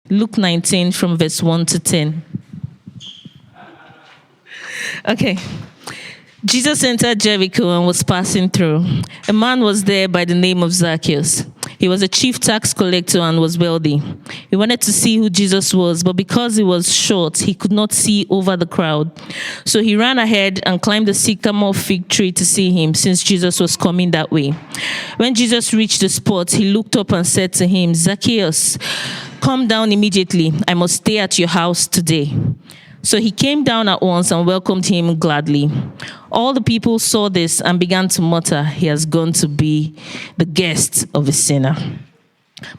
Luke 19 from verse 1 to 10. Okay. Jesus entered Jericho and was passing through. A man was there by the name of Zacchaeus. He was a chief tax collector and was wealthy. He wanted to see who Jesus was, but because he was short, he could not see over the crowd. So he ran ahead and climbed the sycamore fig tree to see him, since Jesus was coming that way. When Jesus reached the spot, he looked up and said to him, "Zacchaeus, come down immediately. I must stay at your house today." So he came down at once and welcomed him gladly. All the people saw this and began to mutter, "He has gone to be the guest of a sinner."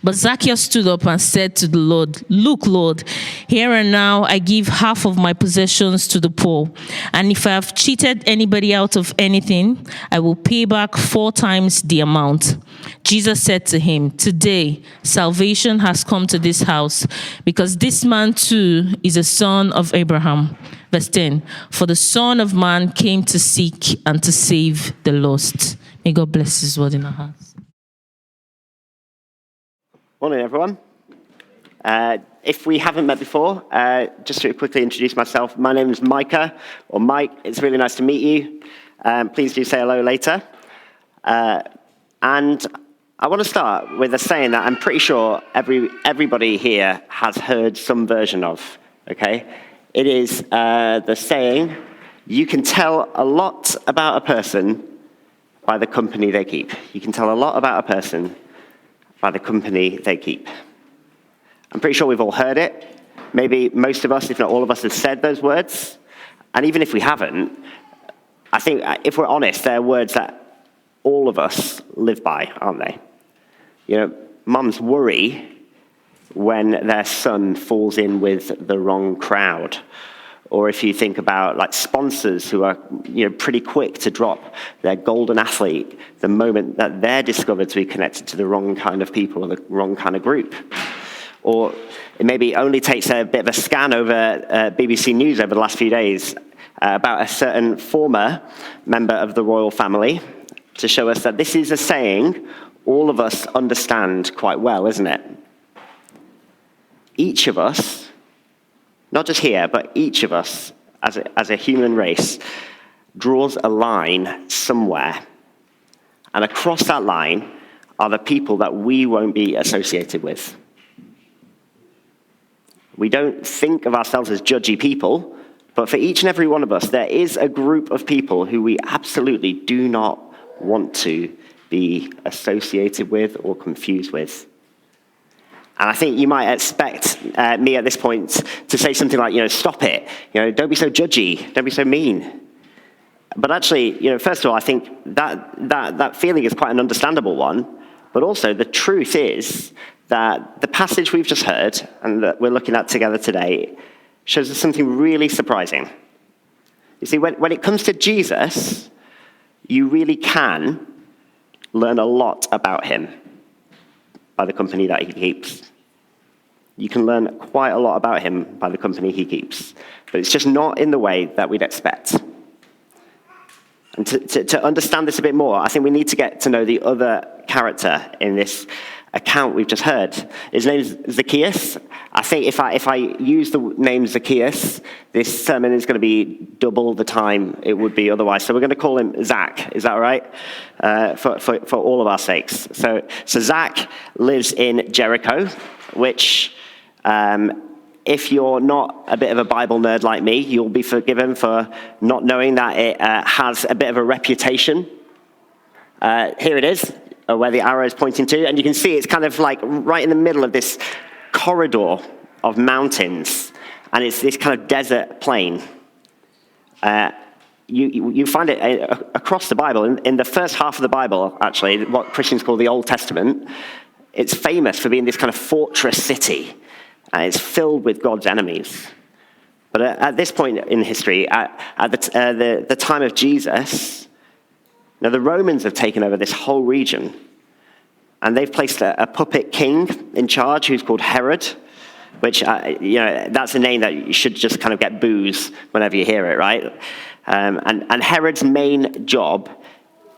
But Zacchaeus stood up and said to the Lord, "Look, Lord, here and now I give half of my possessions to the poor. And if I have cheated anybody out of anything, I will pay back 4 times the amount." Jesus said to him, "Today salvation has come to this house, because this man too is a son of Abraham." Verse 10, "For the Son of Man came to seek and to save the lost." May God bless his word in our hearts. Morning, everyone. If we haven't met before, just to quickly introduce myself, my name is Micah, or Mike. It's really nice to meet you. Please do say hello later. And I want to start with a saying that I'm pretty sure everybody here has heard some version of, okay? It is the saying, "You can tell a lot about a person by the company they keep." You can tell a lot about a person by the company they keep. I'm pretty sure we've all heard it. Maybe most of us, if not all of us, have said those words. And even if we haven't, I think if we're honest, they're words that all of us live by, aren't they? You know, mums worry when their son falls in with the wrong crowd. Or if you think about like sponsors who are pretty quick to drop their golden athlete the moment that they're discovered to be connected to the wrong kind of people or the wrong kind of group. Or it maybe only takes a bit of a scan over BBC News over the last few days about a certain former member of the royal family to show us that this is a saying all of us understand quite well, isn't it? Each of us, not just here, but each of us as a human race draws a line somewhere. And across that line are the people that we won't be associated with. We don't think of ourselves as judgy people, but for each and every one of us, there is a group of people who we absolutely do not want to be associated with or confused with. And I think you might expect me at this point to say something like, "Stop it. Don't be so judgy. Don't be so mean." But actually, first of all, I think that feeling is quite an understandable one. But also, the truth is that the passage we've just heard and that we're looking at together today shows us something really surprising. You see, when it comes to Jesus, you really can learn a lot about him by the company that he keeps. You can learn quite a lot about him by the company he keeps, but it's just not in the way that we'd expect. And to understand this a bit more, I think we need to get to know the other character in this account we've just heard. His name is Zacchaeus. I think if I use the name Zacchaeus, this sermon is going to be double the time it would be otherwise. So we're going to call him Zach. Is that all right? For all of our sakes. So Zach lives in Jericho, which, if you're not a bit of a Bible nerd like me, you'll be forgiven for not knowing that it has a bit of a reputation. Here it is, where the arrow is pointing to, and you can see it's kind of like right in the middle of this corridor of mountains, and it's this kind of desert plain. You find it across the Bible. In the first half of the Bible, actually, what Christians call the Old Testament, it's famous for being this kind of fortress city, and it's filled with God's enemies. But at this point in history, at the time of Jesus, now the Romans have taken over this whole region, and they've placed a puppet king in charge who's called Herod, which, that's a name that you should just kind of get boos whenever you hear it, right? And Herod's main job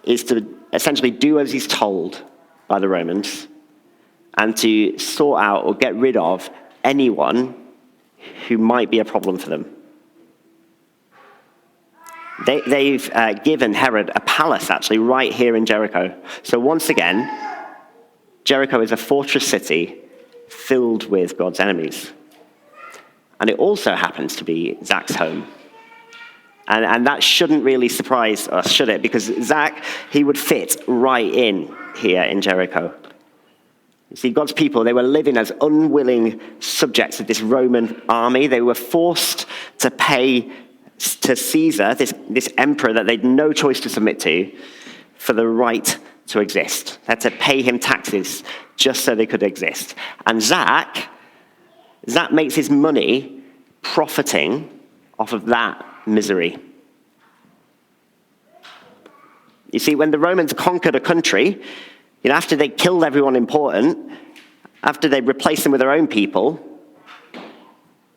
is to essentially do as he's told by the Romans and to sort out or get rid of anyone who might be a problem for them. They've given Herod a palace, actually, right here in Jericho. So once again, Jericho is a fortress city filled with God's enemies. And it also happens to be Zach's home. And that shouldn't really surprise us, should it? Because Zach, he would fit right in here in Jericho. You see, God's people, they were living as unwilling subjects of this Roman army. They were forced to pay to Caesar, this emperor that they'd no choice to submit to, for the right to exist. They had to pay him taxes just so they could exist. And Zach makes his money profiting off of that misery. You see, when the Romans conquered a country, after they killed everyone important, after they replaced them with their own people,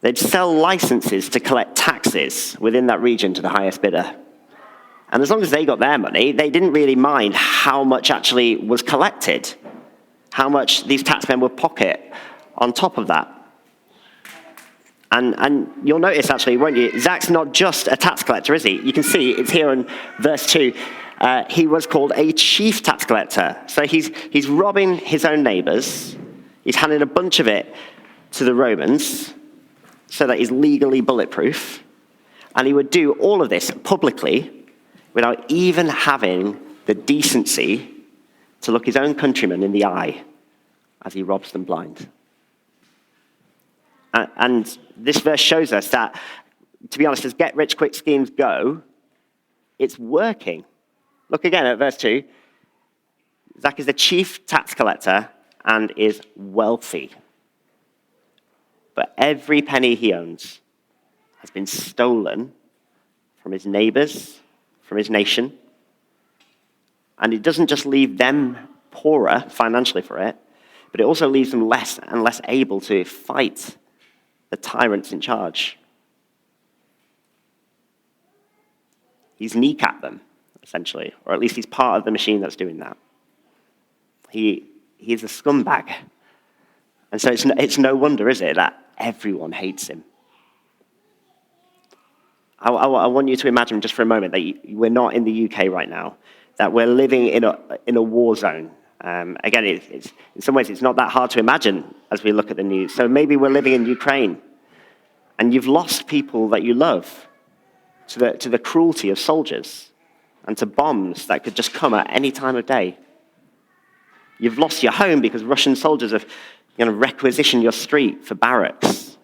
they'd sell licenses to collect taxes within that region to the highest bidder. And as long as they got their money, they didn't really mind how much actually was collected, how much these taxmen would pocket on top of that. And you'll notice, actually, won't you, Zach's not just a tax collector, is he? You can see it's here in verse 2. He was called a chief tax collector. So he's robbing his own neighbors. He's handing a bunch of it to the Romans so that he's legally bulletproof. And he would do all of this publicly without even having the decency to look his own countrymen in the eye as he robs them blind. And this verse shows us that, to be honest, as get-rich-quick schemes go, it's working. Look again at verse 2. Zach is the chief tax collector and is wealthy. But every penny he owns has been stolen from his neighbors, from his nation. And it doesn't just leave them poorer financially for it, but it also leaves them less and less able to fight the tyrants in charge. He's kneecapped them, essentially, or at least he's part of the machine that's doing that. He's a scumbag. And so it's no wonder, is it, that everyone hates him. I want you to imagine just for a moment that we're not in the UK right now, that we're living in a war zone. Again, it's, in some ways, it's not that hard to imagine as we look at the news. So maybe we're living in Ukraine, and you've lost people that you love to the cruelty of soldiers and to bombs that could just come at any time of day. You've lost your home because Russian soldiers have requisitioned your street for barracks.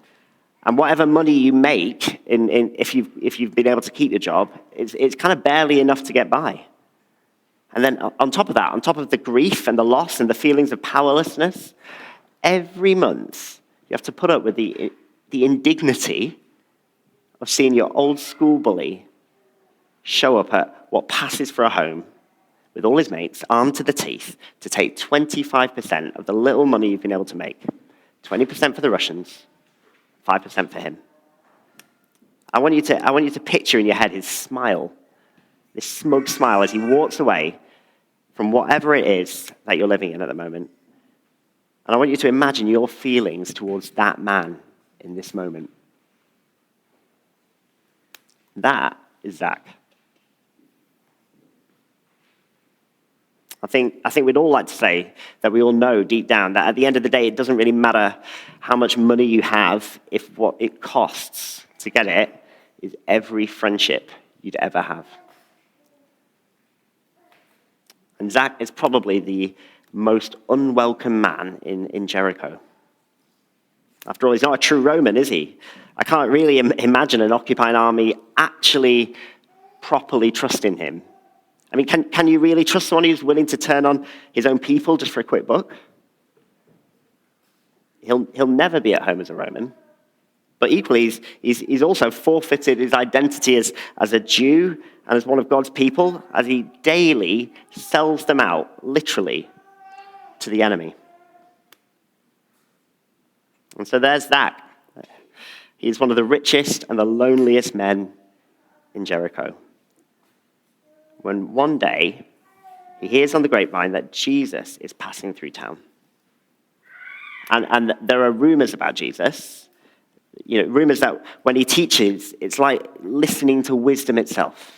And whatever money you make, if you've been able to keep your job, it's kind of barely enough to get by. And then on top of that, on top of the grief and the loss and the feelings of powerlessness, every month you have to put up with the indignity of seeing your old school bully show up at what passes for a home with all his mates, armed to the teeth, to take 25% of the little money you've been able to make. 20% for the Russians, 5% for him. I want you to picture in your head his smile, this smug smile as he walks away from whatever it is that you're living in at the moment. And I want you to imagine your feelings towards that man in this moment. That is Zach. I think we'd all like to say that we all know deep down that at the end of the day, it doesn't really matter how much money you have if what it costs to get it is every friendship you'd ever have. And Zach is probably the most unwelcome man in Jericho. After all, he's not a true Roman, is he? I can't really imagine an occupying army actually properly trusting him. I mean, can you really trust someone who's willing to turn on his own people just for a quick buck? He'll never be at home as a Roman. But equally, he's also forfeited his identity as a Jew and as one of God's people as he daily sells them out, literally, to the enemy. And so there's Zach. He's one of the richest and the loneliest men in Jericho. When one day, he hears on the grapevine that Jesus is passing through town. And there are rumors about Jesus, rumors that when he teaches, it's like listening to wisdom itself.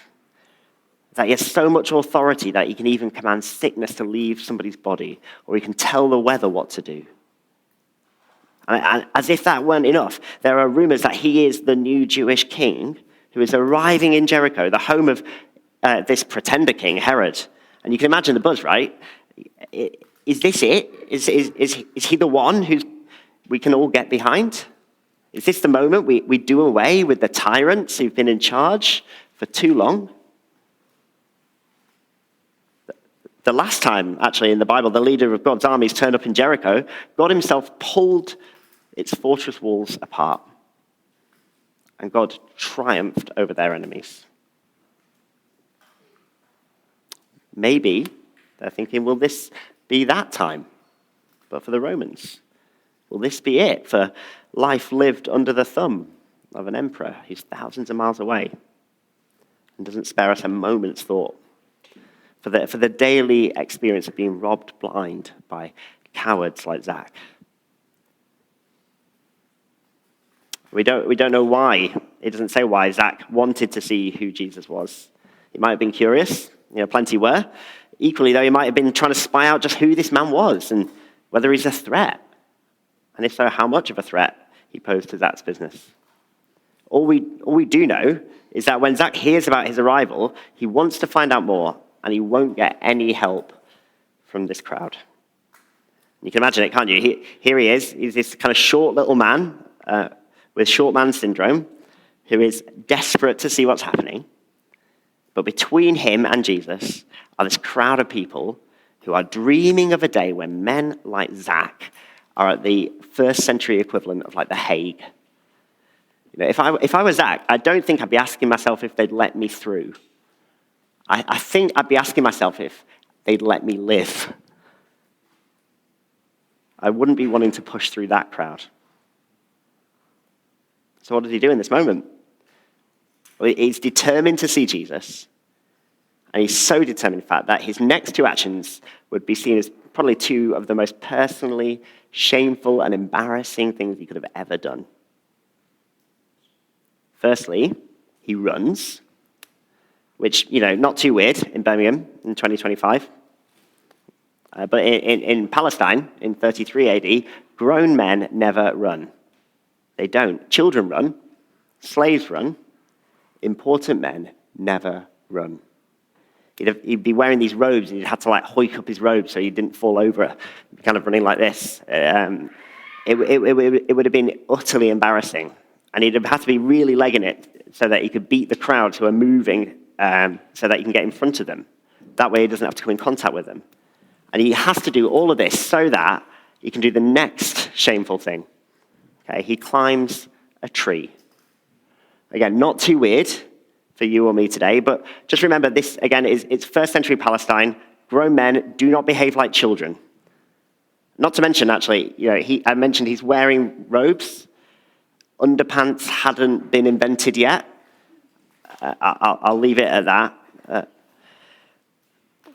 That he has so much authority that he can even command sickness to leave somebody's body, or he can tell the weather what to do. And as if that weren't enough, there are rumors that he is the new Jewish king who is arriving in Jericho, the home of this pretender king, Herod. And you can imagine the buzz, right? Is this it? Is he the one who we can all get behind? Is this the moment we do away with the tyrants who've been in charge for too long? The last time, actually, in the Bible, the leader of God's armies turned up in Jericho, God himself pulled its fortress walls apart. And God triumphed over their enemies. Maybe they're thinking, will this be that time? But for the Romans, will this be it for life lived under the thumb of an emperor who's thousands of miles away and doesn't spare us a moment's thought? For the daily experience of being robbed blind by cowards like Zach. We don't know why. It doesn't say why Zach wanted to see who Jesus was. He might have been curious. Plenty were. Equally, though, he might have been trying to spy out just who this man was and whether he's a threat. And if so, how much of a threat he posed to Zach's business. All we do know is that when Zach hears about his arrival, he wants to find out more, and he won't get any help from this crowd. You can imagine it, can't you? Here he is. He's this kind of short little man with short man syndrome who is desperate to see what's happening. But between him and Jesus are this crowd of people who are dreaming of a day when men like Zach are at the first century equivalent of like The Hague. If I was Zach, I don't think I'd be asking myself if they'd let me through. I think I'd be asking myself if they'd let me live. I wouldn't be wanting to push through that crowd. So what does he do in this moment? Well, he's determined to see Jesus. And he's so determined, in fact, that his next two actions would be seen as probably two of the most personally shameful and embarrassing things he could have ever done. Firstly, he runs, which, not too weird in Birmingham in 2025. But in Palestine in 33 AD, grown men never run. They don't. Children run, slaves run, important men never run. He'd be wearing these robes, and he'd have to hoik up his robe so he didn't fall over, kind of running like this. It would have been utterly embarrassing. And he'd have had to be really legging it so that he could beat the crowds who are moving so that he can get in front of them. That way he doesn't have to come in contact with them. And he has to do all of this so that he can do the next shameful thing. Okay, he climbs a tree. Again, not too weird for you or me today, but just remember this, again, it's first century Palestine. Grown men do not behave like children. Not to mention, actually, I mentioned he's wearing robes. Underpants hadn't been invented yet. I'll leave it at that.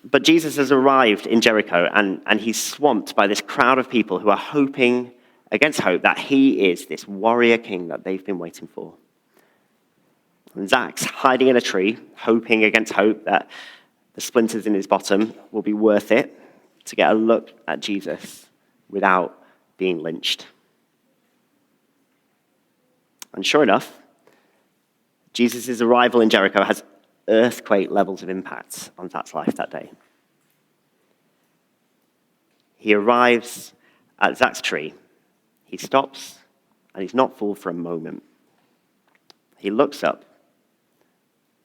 But Jesus has arrived in Jericho, and he's swamped by this crowd of people who are hoping, against hope, that he is this warrior king that they've been waiting for. And Zach's hiding in a tree, hoping against hope that the splinters in his bottom will be worth it to get a look at Jesus without being lynched. And sure enough, Jesus' arrival in Jericho has earthquake levels of impact on Zach's life that day. He arrives at Zach's tree. He stops, and he's not fooled for a moment. He looks up.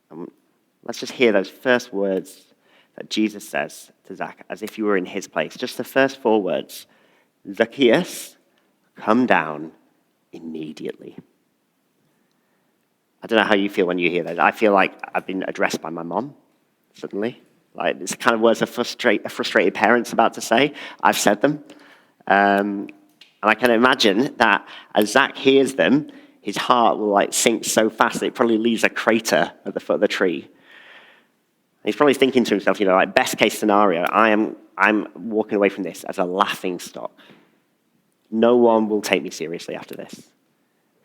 And let's just hear those first words that Jesus says to Zach, as if you were in his place. Just the first 4 words. Zacchaeus, come down immediately. I don't know how you feel when you hear that. I feel like I've been addressed by my mom, suddenly. It's the kind of words a frustrated parent's about to say. I've said them. And I can imagine that as Zach hears them, his heart will sink so fast that it probably leaves a crater at the foot of the tree. And he's probably thinking to himself, best case scenario, I'm walking away from this as a laughing stock. no one will take me seriously after this.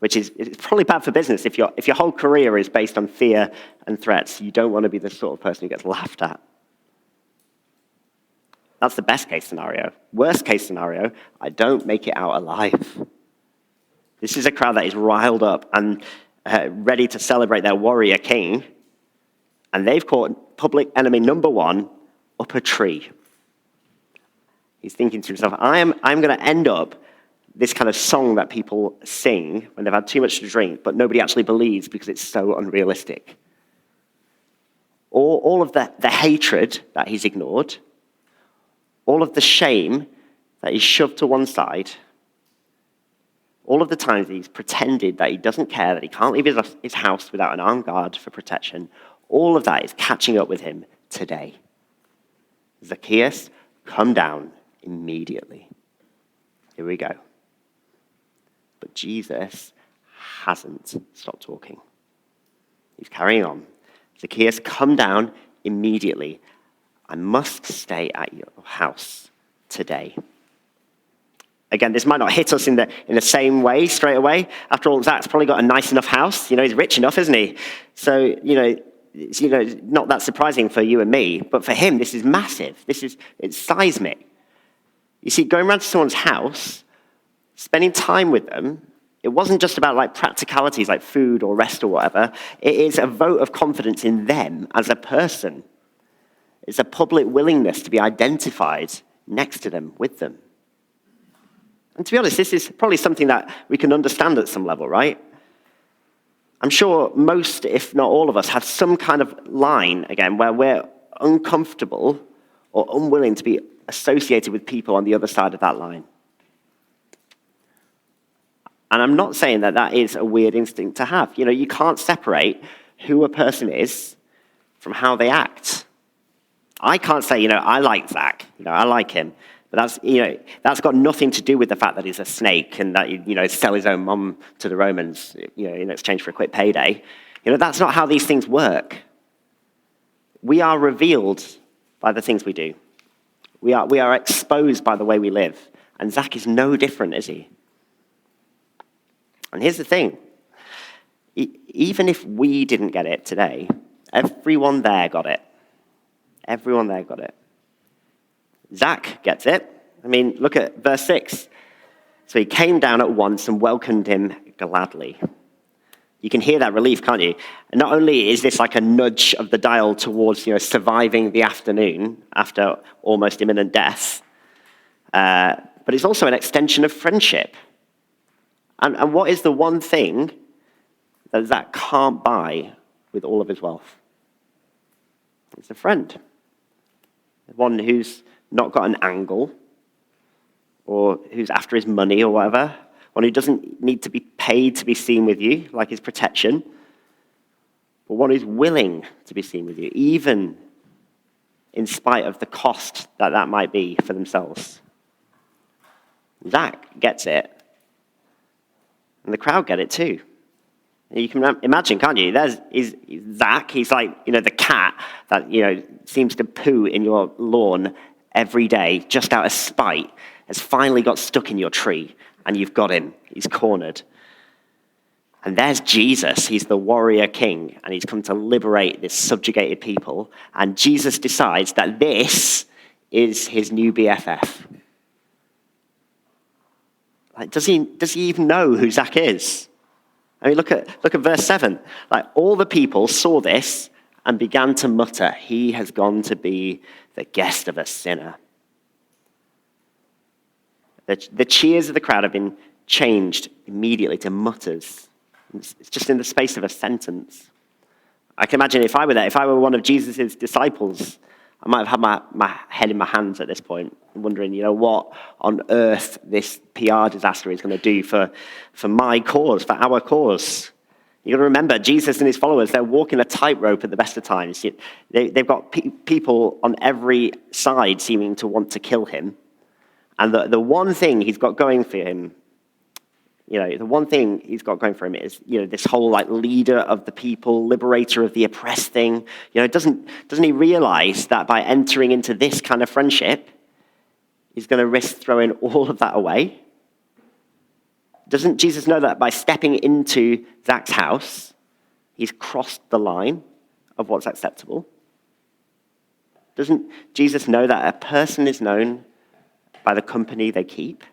Which is it's probably bad for business. If your whole career is based on fear and threats, you don't want to be the sort of person who gets laughed at. That's the best case scenario. Worst case scenario, I don't make it out alive. This is a crowd that is riled up and ready to celebrate their warrior king, and they've caught public enemy number one up a tree. He's thinking to himself, I'm going to end up this kind of song that people sing when they've had too much to drink, but nobody actually believes because it's so unrealistic. Or all of the hatred that he's ignored, all of the shame that he's shoved to one side, all of the times that he's pretended that he doesn't care, that he can't leave his house without an armed guard for protection, all of that is catching up with him today. Zacchaeus, come down immediately. Here we go. But Jesus hasn't stopped talking. He's carrying on. Zacchaeus, come down immediately. I must stay at your house today. Again, this might not hit us in the same way straight away. After all, Zach's probably got a nice enough house. He's rich enough, isn't he? So, it's not that surprising for you and me. But for him, this is massive. It's seismic. You see, going around to someone's house, spending time with them, it wasn't just about like practicalities like food or rest or whatever. It is a vote of confidence in them as a person. It's a public willingness to be identified next to them, with them. And to be honest, this is probably something that we can understand at some level, right? I'm sure most, if not all of us, have some kind of line, again, where we're uncomfortable or unwilling to be associated with people on the other side of that line. And I'm not saying that that is a weird instinct to have. You can't separate who a person is from how they act. I can't say, I like Zach. I like him. But that's got nothing to do with the fact that he's a snake and that he'd sell his own mum to the Romans, in exchange for a quick payday. That's not how these things work. We are revealed by the things we do. We are exposed by the way we live. And Zach is no different, is he? And here's the thing. Even if we didn't get it today, everyone there got it. Everyone there got it. Zach gets it. Look at verse 6. So he came down at once and welcomed him gladly. You can hear that relief, can't you? And not only is this like a nudge of the dial towards surviving the afternoon after almost imminent death, but it's also an extension of friendship. And what is the one thing that Zach can't buy with all of his wealth? It's a friend. One who's not got an angle, or who's after his money or whatever. One who doesn't need to be paid to be seen with you, like his protection. But one who's willing to be seen with you, even in spite of the cost that might be for themselves. Zach gets it. And the crowd get it too. You can imagine, can't you? There's Zach. He's like, the cat that, seems to poo in your lawn every day just out of spite, has finally got stuck in your tree, and you've got him. He's cornered. And there's Jesus. He's the warrior king, and he's come to liberate this subjugated people. And Jesus decides that this is his new BFF. Does he even know who Zach is? Look at verse 7. All the people saw this and began to mutter, he has gone to be the guest of a sinner. The cheers of the crowd have been changed immediately to mutters. It's just in the space of a sentence. I can imagine if I were there, if I were one of Jesus' disciples, I might have had my head in my hands at this point, wondering, what on earth this PR disaster is going to do for my cause, for our cause. You've got to remember, Jesus and his followers, they're walking a tightrope at the best of times. They've got people on every side seeming to want to kill him. And the one thing he's got going for him, the one thing he's got going for him is, this whole leader of the people, liberator of the oppressed thing. Doesn't he realize that by entering into this kind of friendship, he's going to risk throwing all of that away? Doesn't Jesus know that by stepping into Zach's house, he's crossed the line of what's acceptable? Doesn't Jesus know that a person is known by the company they keep?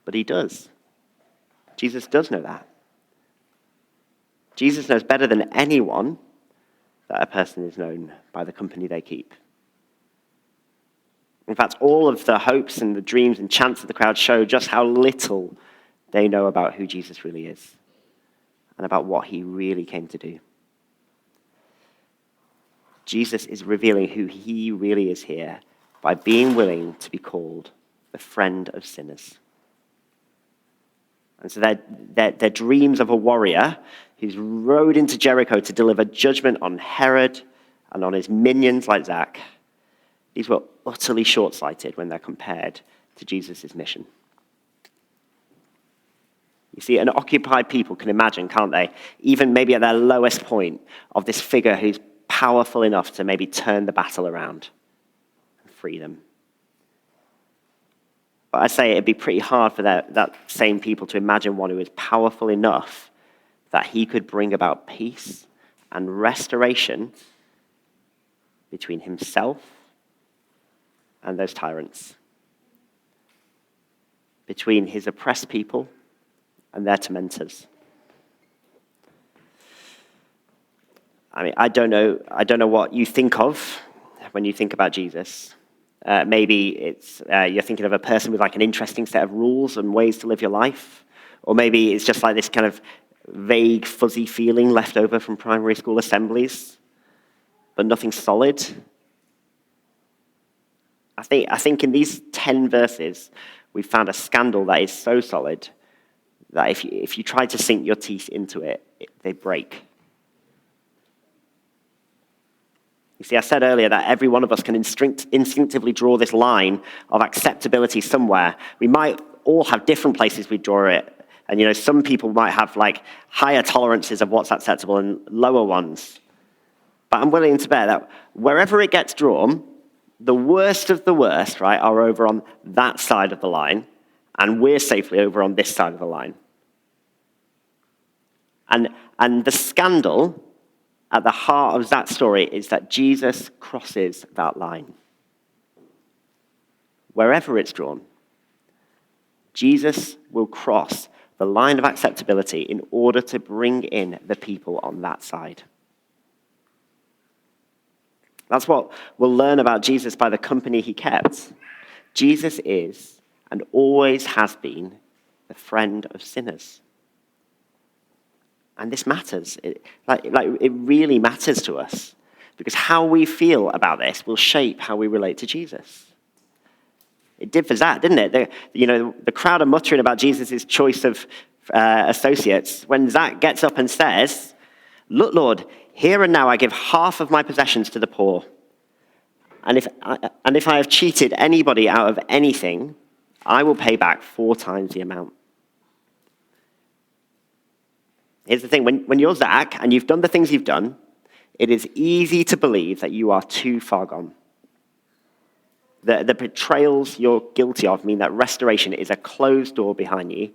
But he does. Jesus does know that. Jesus knows better than anyone that a person is known by the company they keep. In fact, all of the hopes and the dreams and chants of the crowd show just how little they know about who Jesus really is and about what he really came to do. Jesus is revealing who he really is here by being willing to be called the friend of sinners. And so their dreams of a warrior who's rode into Jericho to deliver judgment on Herod and on his minions like Zach, these were utterly short-sighted when they're compared to Jesus' mission. You see, an occupied people can imagine, can't they, even maybe at their lowest point, of this figure who's powerful enough to maybe turn the battle around and free them. But I'd say it'd be pretty hard for that same people to imagine one who is powerful enough that he could bring about peace and restoration between himself and those tyrants, between his oppressed people and their tormentors. I mean, I don't know what you think of when you think about Jesus. Maybe it's you're thinking of a person with like an interesting set of rules and ways to live your life, or maybe it's just like this kind of vague, fuzzy feeling left over from primary school assemblies, but nothing solid. I think in these 10 verses, we've found a scandal that is so solid that if you try to sink your teeth into it, they break. You see, I said earlier that every one of us can instinctively draw this line of acceptability somewhere. We might all have different places we draw it. And, some people might have, like, higher tolerances of what's acceptable and lower ones. But I'm willing to bet that wherever it gets drawn, the worst of the worst, right, are over on that side of the line, and we're safely over on this side of the line. And the scandal at the heart of that story is that Jesus crosses that line. Wherever it's drawn, Jesus will cross the line of acceptability in order to bring in the people on that side. That's what we'll learn about Jesus by the company he kept. Jesus is, and always has been, the friend of sinners. And this matters. It really matters to us. Because how we feel about this will shape how we relate to Jesus. It did for Zach, didn't it? The crowd are muttering about Jesus' choice of associates. When Zach gets up and says, "Look, Lord, here and now I give half of my possessions to the poor. And if I have cheated anybody out of anything, I will pay back 4 times the amount." Here's the thing, when you're Zach and you've done the things you've done, it is easy to believe that you are too far gone. The betrayals you're guilty of mean that restoration is a closed door behind you,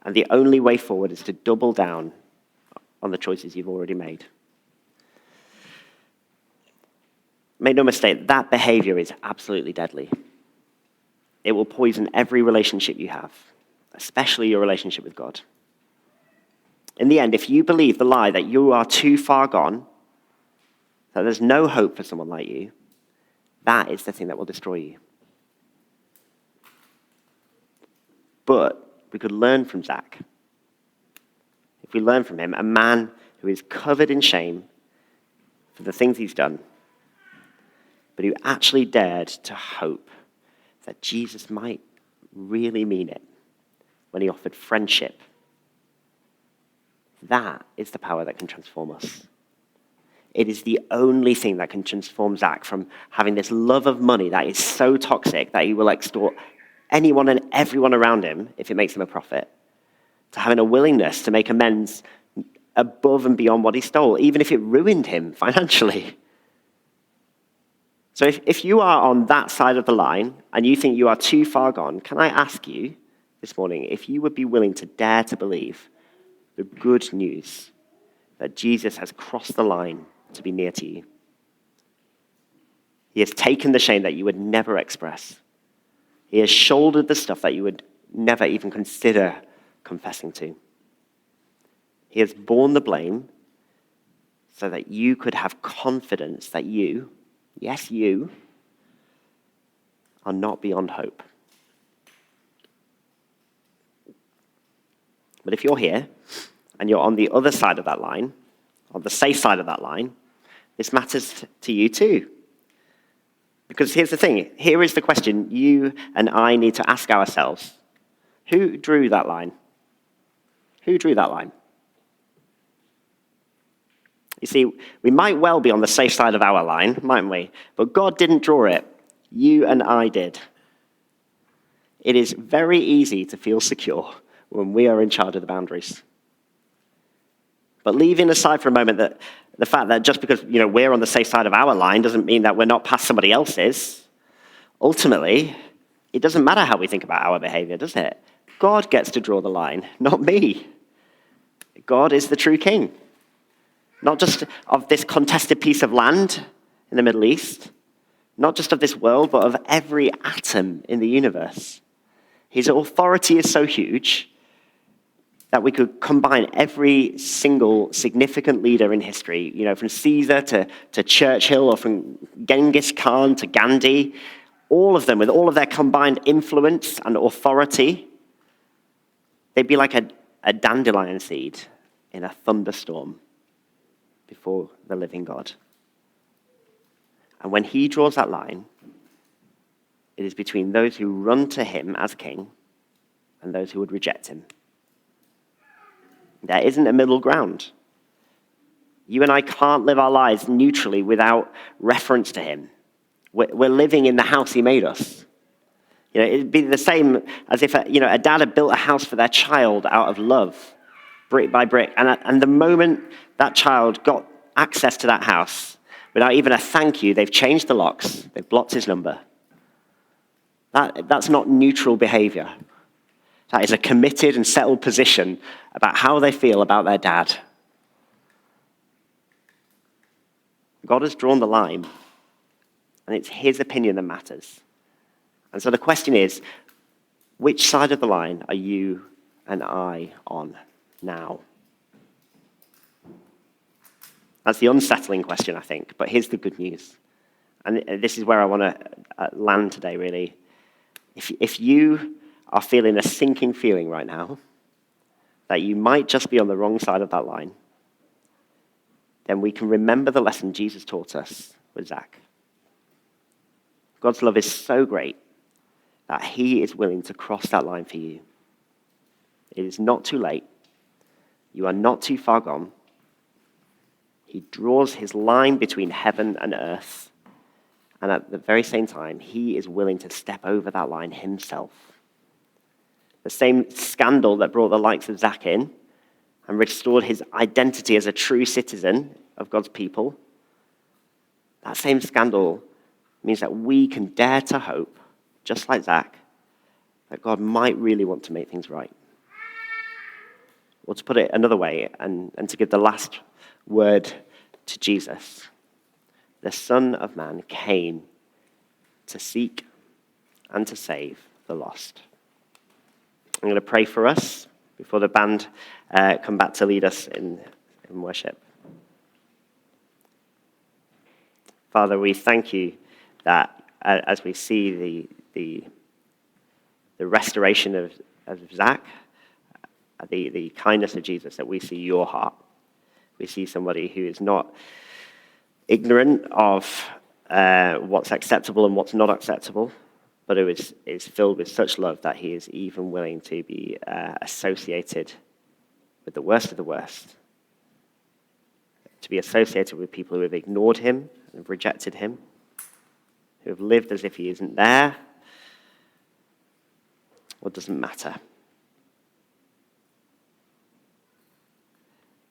and the only way forward is to double down on the choices you've already made. Make no mistake, that behavior is absolutely deadly. It will poison every relationship you have, especially your relationship with God. In the end, if you believe the lie that you are too far gone, that there's no hope for someone like you, that is the thing that will destroy you. But we could learn from Zach. If we learn from him, a man who is covered in shame for the things he's done, but who actually dared to hope that Jesus might really mean it when he offered friendship. That is the power that can transform us. It is the only thing that can transform Zach from having this love of money that is so toxic that he will extort anyone and everyone around him if it makes him a profit, to having a willingness to make amends above and beyond what he stole, even if it ruined him financially. So if you are on that side of the line and you think you are too far gone, can I ask you this morning if you would be willing to dare to believe the good news that Jesus has crossed the line to be near to you? He has taken the shame that you would never express. He has shouldered the stuff that you would never even consider confessing to. He has borne the blame so that you could have confidence that you, yes, you, are not beyond hope. But if you're here and you're on the other side of that line, on the safe side of that line, this matters to you too. Because here's the thing, here is the question you and I need to ask ourselves. Who drew that line? Who drew that line? You see, we might well be on the safe side of our line, mightn't we? But God didn't draw it. You and I did. It is very easy to feel secure when we are in charge of the boundaries. But leaving aside for a moment that the fact that just because we're on the safe side of our line doesn't mean that we're not past somebody else's. Ultimately, it doesn't matter how we think about our behavior, does it? God gets to draw the line, not me. God is the true king. Not just of this contested piece of land in the Middle East, not just of this world, but of every atom in the universe. His authority is so huge that we could combine every single significant leader in history, from Caesar to Churchill, or from Genghis Khan to Gandhi, all of them, with all of their combined influence and authority, they'd be like a dandelion seed in a thunderstorm before the living God. And when he draws that line, it is between those who run to him as king and those who would reject him. There isn't a middle ground. You and I can't live our lives neutrally without reference to him. We're living in the house he made us. It'd be the same as if a dad had built a house for their child out of love, brick by brick. And the moment that child got access to that house, without even a thank you, they've changed the locks, they've blocked his number. That's not neutral behavior. That is a committed and settled position about how they feel about their dad. God has drawn the line, and it's his opinion that matters. And so the question is, which side of the line are you and I on now? That's the unsettling question, I think, but here's the good news. And this is where I want to land today, really. If you are feeling a sinking feeling right now, that you might just be on the wrong side of that line, then we can remember the lesson Jesus taught us with Zach. God's love is so great that he is willing to cross that line for you. It is not too late. You are not too far gone. He draws his line between heaven and earth, and at the very same time, he is willing to step over that line himself. The same scandal that brought the likes of Zach in and restored his identity as a true citizen of God's people, that same scandal means that we can dare to hope, just like Zach, that God might really want to make things right. Or to put it another way, and to give the last word to Jesus, the Son of Man came to seek and to save the lost. I'm going to pray for us before the band come back to lead us in worship. Father, we thank you that as we see the restoration of Zach, the kindness of Jesus, that we see your heart. We see somebody who is not ignorant of what's acceptable and what's not acceptable, but who is filled with such love that he is even willing to be associated with the worst of the worst, to be associated with people who have ignored him and have rejected him, who have lived as if he isn't there or doesn't matter,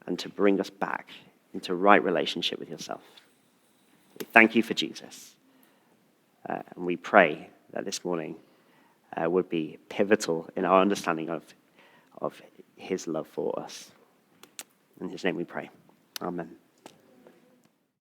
and to bring us back into right relationship with yourself. We thank you for Jesus. And we pray that this morning would be pivotal in our understanding of his love for us. In his name we pray. Amen.